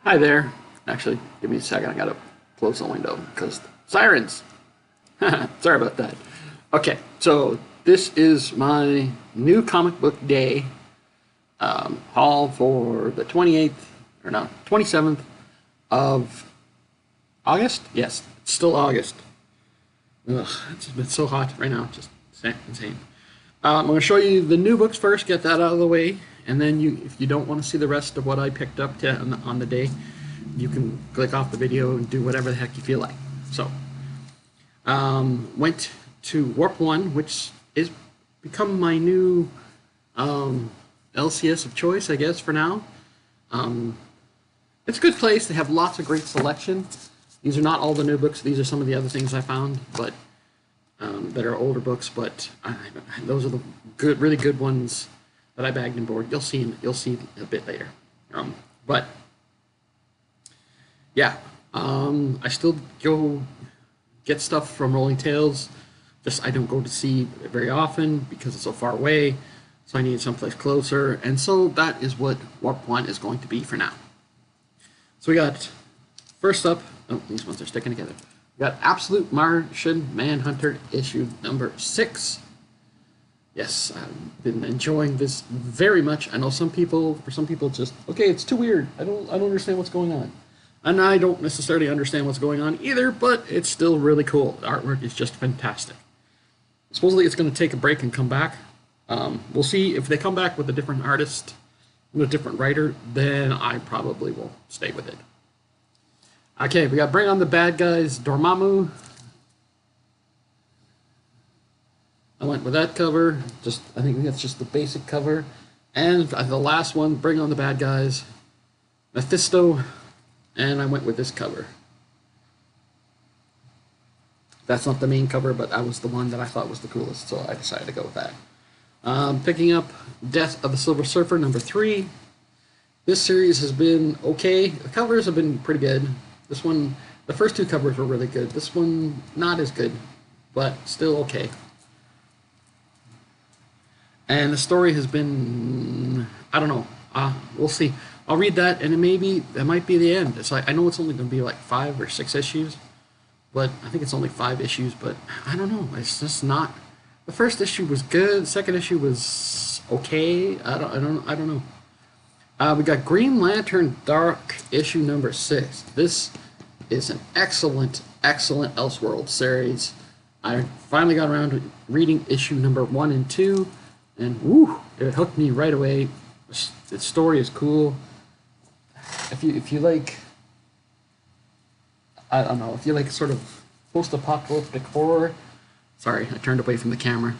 Hi there. Actually, give me a second. I gotta close the window because sirens. Sorry about that. Okay, so this is my new comic book day haul for the 28th, or no, 27th of August? Yes, it's still August. Ugh, it's been so hot right now, just insane. I'm going to show you the new books first, get that out of the way, and then if you don't want to see the rest of what I picked up on the day, you can click off the video and do whatever the heck you feel like. So, went to Warp 1, which is become my new LCS of choice, I guess, for now. It's a good place. They have lots of great selection. These are not all the new books. These are some of the other things I found, but that are older books. But those are the really good ones that I bagged and board. You'll see a bit later. But yeah, I still go get stuff from Rolling Tales. Just I don't go to see it very often because it's so far away. So I need someplace closer, and so that is what Warp 1 is going to be for now. So we got, first up, oh, these ones are sticking together. We got Absolute Martian Manhunter issue number 6. Yes, I've been enjoying this very much. I know for some people, just, okay, it's too weird. I don't understand what's going on. And I don't necessarily understand what's going on either, but it's still really cool. The artwork is just fantastic. Supposedly it's going to take a break and come back. We'll see if they come back with a different artist, with a different writer, then I probably will stay with it. Okay, we got Bring on the Bad Guys, Dormammu. I went with that cover. I think that's just the basic cover. And the last one, Bring on the Bad Guys, Mephisto, and I went with this cover. That's not the main cover, but that was the one that I thought was the coolest, so I decided to go with that. Picking up Death of the Silver Surfer number 3. This series has been okay. The covers have been pretty good. This one, the first two covers were really good. This one, not as good, but still okay. And the story has been, I don't know. We'll see. I'll read that, and that might be the end. It's like, I know it's only going to be like 5 or 6 issues, but I think it's only 5 issues. But I don't know. It's just not. The first issue was good. The second issue was okay. I don't know. We got Green Lantern Dark issue number 6. This is an excellent Elseworld series. I finally got around to reading issue number 1 and 2, and woo, it hooked me right away. The story is cool. If you like, I don't know, if you like sort of post-apocalyptic horror. Sorry, I turned away from the camera.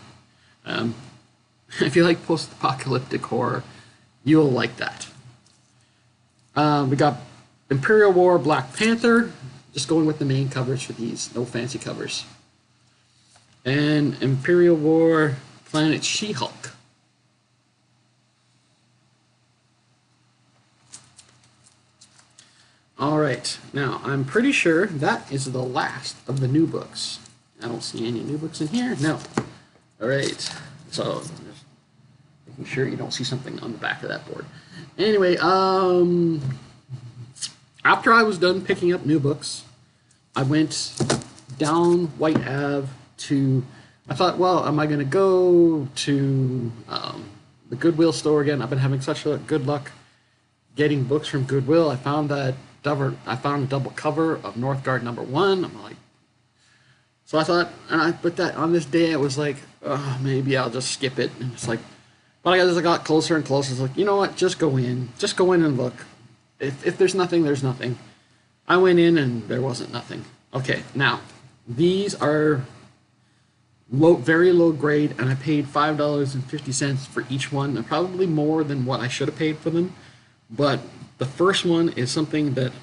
If you like post-apocalyptic horror, you'll like that. We got Imperial War, Black Panther. Just going with the main covers for these. No fancy covers. And Imperial War, Planet She-Hulk. Alright, now I'm pretty sure that is the last of the new books. I don't see any new books in here. No. Alright, so just making sure you don't see something on the back of that board. Anyway, after I was done picking up new books, I went down White Ave I thought, well, am I going to go to the Goodwill store again? I've been having such good luck getting books from Goodwill. I found a double cover of Northgard number 1. I'm like, so I thought, and I put that on this day. I was like, oh, maybe I'll just skip it. And it's like, but as I got closer and closer, it's like, you know what? Just go in and look. If there's nothing, there's nothing. I went in and there wasn't nothing. Okay, now these are very low grade, and I paid $5.50 for each one, and probably more than what I should have paid for them. But the first one is something that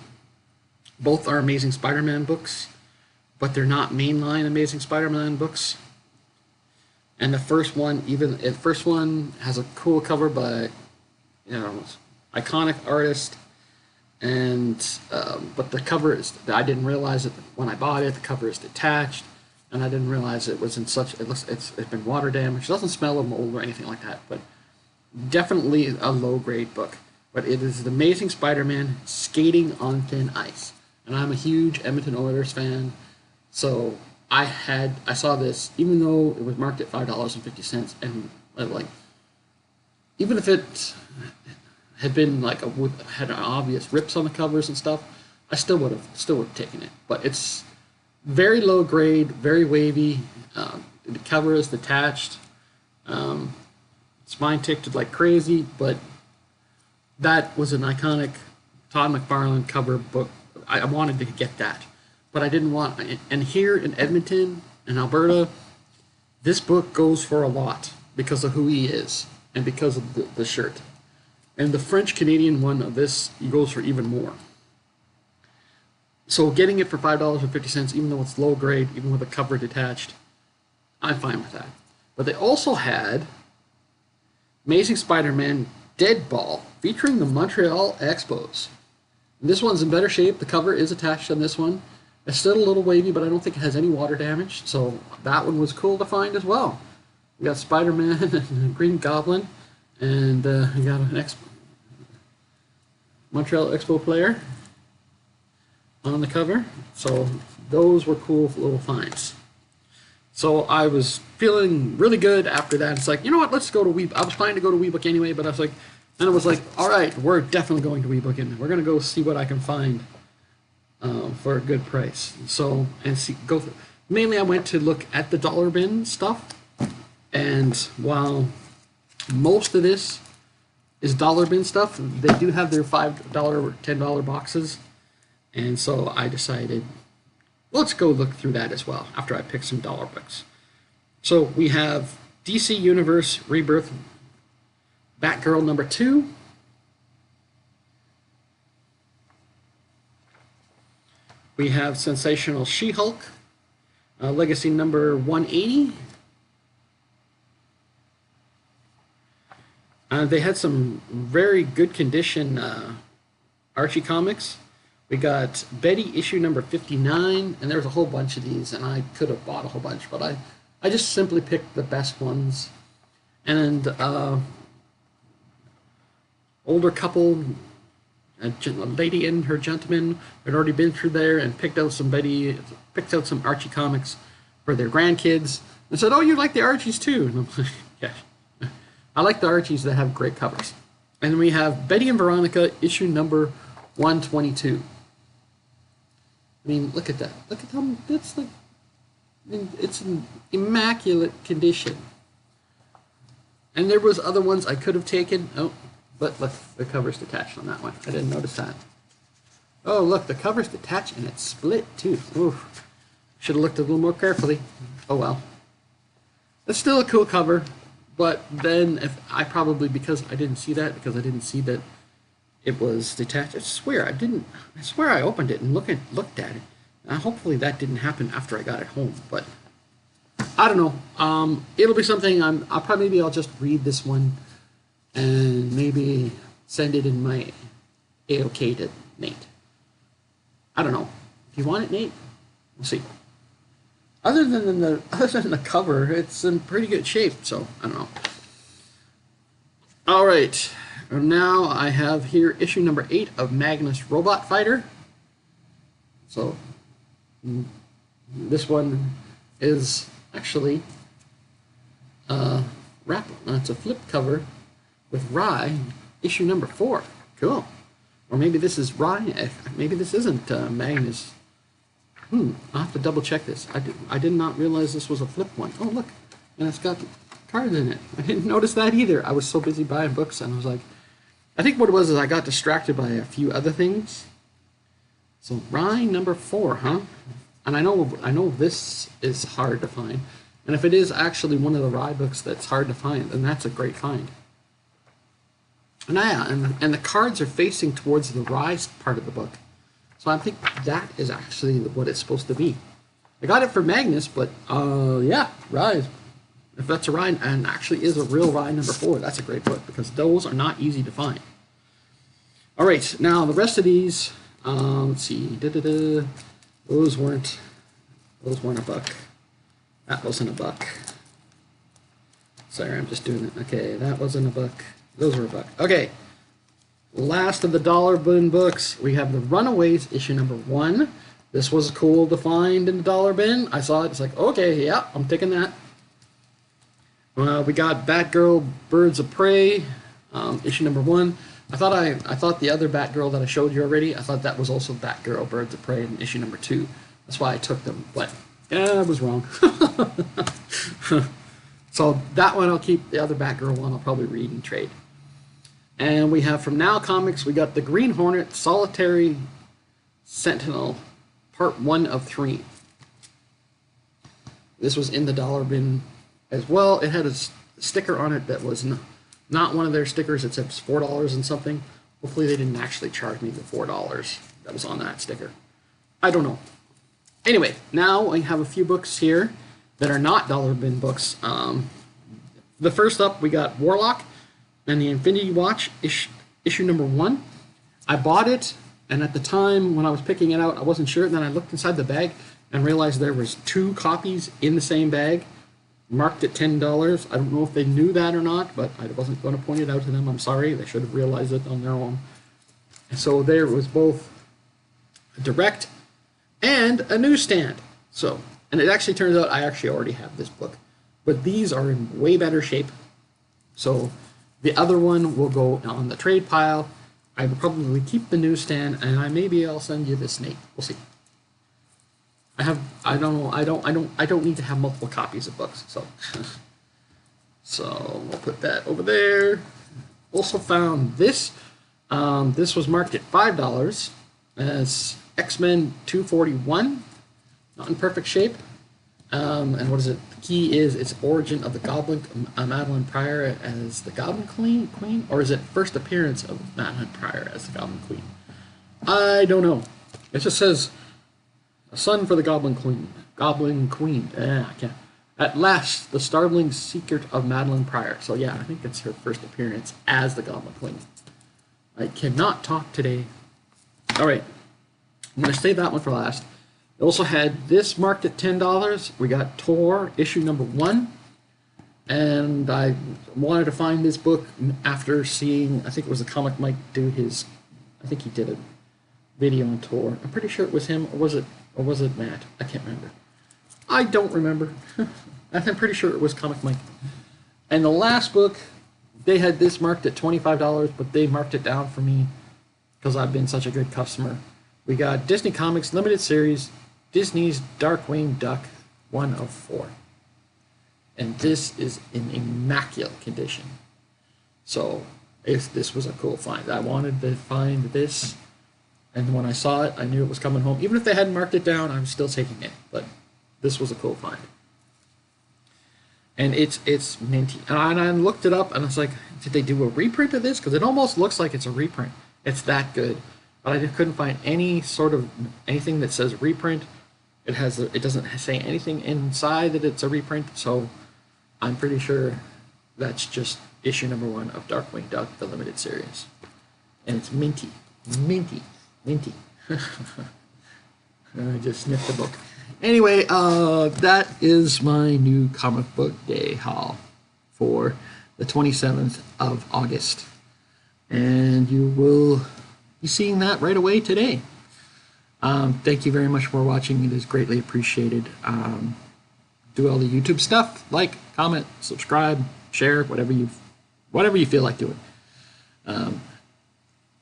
both are Amazing Spider-Man books, but they're not mainline Amazing Spider-Man books. And the first one has a cool cover by, iconic artist, and but the cover is, I didn't realize it when I bought it. The cover is detached, and I didn't realize it was in such. It's been water damaged. It doesn't smell of mold or anything like that, but definitely a low grade book. but it is the Amazing Spider-Man skating on thin ice. And I'm a huge Edmonton Oilers fan, so I saw this even though it was marked at $5.50, and like even if it had been like had an obvious rips on the covers and stuff, I still would have taken it. But it's very low grade, very wavy. The cover is detached. Spine ticked like crazy, but that was an iconic Todd McFarlane cover book. I wanted to get that, but I didn't want. And here in Edmonton and Alberta, this book goes for a lot because of who he is and because of the shirt. And the French-Canadian one of this goes for even more. So getting it for $5.50, even though it's low grade, even with the cover detached, I'm fine with that. But they also had Amazing Spider-Man Dead Ball, featuring the Montreal Expos. And this one's in better shape. The cover is attached on this one. It's still a little wavy, but I don't think it has any water damage, so that one was cool to find as well. We got Spider-Man and Green Goblin, and we got an Montreal Expo player on the cover. So those were cool little finds. So I was feeling really good after that. It's like, you know what, let's go to Weebook. I was planning to go to Weebook anyway, but I was like, and I was like, all right, we're definitely going to Weebook, and we're going to go see what I can find for a good price. So, and go through. Mainly I went to look at the dollar bin stuff, and while most of this is dollar bin stuff, they do have their $5 or $10 boxes, and so I decided, let's go look through that as well after I picked some dollar books. So we have DC Universe Rebirth Batgirl number 2. We have Sensational She-Hulk Legacy number 180. They had some very good condition Archie comics. We got Betty issue number 59, and there was a whole bunch of these, and I could have bought a whole bunch, but I just simply picked the best ones. And older couple, a lady and her gentleman had already been through there and picked out some Archie comics for their grandkids, and said, "Oh, you like the Archies too?" And I'm like, "Yeah, I like the Archies that have great covers." And we have Betty and Veronica issue number 122. I mean, look at that. Look at how that's like. I mean, it's in immaculate condition. And there was other ones I could have taken. Oh, but look, the cover's detached on that one. I didn't notice that. Oh, look, the cover's detached and it's split too. Oof. Should have looked a little more carefully. Oh well. It's still a cool cover, but then if I probably because I didn't see that it was detached. I swear I opened it and looked at it. Hopefully that didn't happen after I got it home, but I don't know. It'll be something I'll just read this one and maybe send it in my AOK to Nate. I don't know. If you want it, Nate, we'll see. Other than the cover, it's in pretty good shape, so I don't know. All right. Now I have here issue number 8 of Magnus Robot Fighter. So this one is actually it's a flip cover with Rye, issue number 4. Cool. Or maybe this is Rye. Maybe this isn't Magnus. I'll have to double check this. I did not realize this was a flip one. Oh look, and it's got cards in it. I didn't notice that either. I was so busy buying books, and I was like, I think what it was is I got distracted by a few other things. So Rye number 4, huh? And I know this is hard to find. And if it is actually one of the Rye books that's hard to find, then that's a great find. And and the cards are facing towards the Rye part of the book. So I think that is actually what it's supposed to be. I got it for Magnus, but yeah, Rye. If that's a Rye, and actually is a real Rye number 4, that's a great book, because those are not easy to find. All right, now the rest of these, let's see, those weren't a buck. That wasn't a buck. Sorry, I'm just doing it. Okay, that wasn't a buck. Those were a buck. Okay, Last of the dollar bin books, we have the Runaways issue number 1. This was cool to find in the dollar bin. I saw it. It's like, okay, yeah, I'm taking that. We got Batgirl Birds of Prey, issue number 1. I thought the other Batgirl that I showed you already, I thought that was also Batgirl Birds of Prey in issue number 2. That's why I took them. But yeah, I was wrong. So that one I'll keep. The other Batgirl one I'll probably read and trade. And we have from Now Comics, we got the Green Hornet Solitary Sentinel, part 1 of 3. This was in the dollar bin as well. It had a sticker on it that was not one of their stickers. It said $4 and something. Hopefully they didn't actually charge me the $4 that was on that sticker. I don't know. Anyway, now I have a few books here that are not dollar bin books. The first up, we got Warlock and the Infinity Watch, issue number 1. I bought it, and at the time when I was picking it out, I wasn't sure. And then I looked inside the bag and realized there was 2 copies in the same bag, marked at $10. I don't know if they knew that or not, but I wasn't going to point it out to them. I'm sorry. They should have realized it on their own. And so there was both a direct and a newsstand. So, and it actually turns out I actually already have this book, but these are in way better shape. So the other one will go on the trade pile. I will probably keep the newsstand, and maybe I'll send you this Nate. We'll see. I don't need to have multiple copies of books, so so we'll put that over there. Also found this. This was marked at $5 as X-Men 241, not in perfect shape. And what is it? The key is its origin of the Goblin, Madeline Pryor as the Goblin Queen, or is it first appearance of Madeline Pryor as the Goblin Queen? I don't know. It just says a son for the Goblin Queen. I can't. At last, the startling secret of Madeline Pryor. So yeah, I think it's her first appearance as the Goblin Queen. I cannot talk today. All right, I'm going to save that one for last. It also had this marked at $10. We got Tor, issue number 1. And I wanted to find this book after seeing, I think it was the Comic Mike do his, I think he did a video on Tor. I'm pretty sure it was him, or was it Matt? I can't remember. I don't remember. I'm pretty sure it was Comic Mike. And the last book, they had this marked at $25, but they marked it down for me because I've been such a good customer. We got Disney Comics Limited Series, Disney's Darkwing Duck, 1 of 4. And this is in immaculate condition. So this was a cool find. I wanted to find this, and when I saw it, I knew it was coming home. Even if they hadn't marked it down, I'm still taking it. But this was a cool find. And it's minty. And I looked it up, and I was like, did they do a reprint of this? Because it almost looks like it's a reprint. It's that good. But I just couldn't find anything that says reprint. It doesn't say anything inside that it's a reprint, so I'm pretty sure that's just issue number 1 of Darkwing Duck, the limited series. And it's minty. Minty. Minty. I just sniffed the book. Anyway, that is my new comic book day haul for the 27th of August. And you will be seeing that right away today. Thank you very much for watching. It is greatly appreciated. Do all the YouTube stuff, like, comment, subscribe, share, whatever you feel like doing.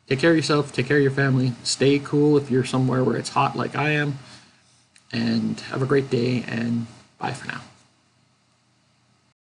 Take care of yourself, take care of your family, stay cool if you're somewhere where it's hot like I am, and have a great day, and bye for now.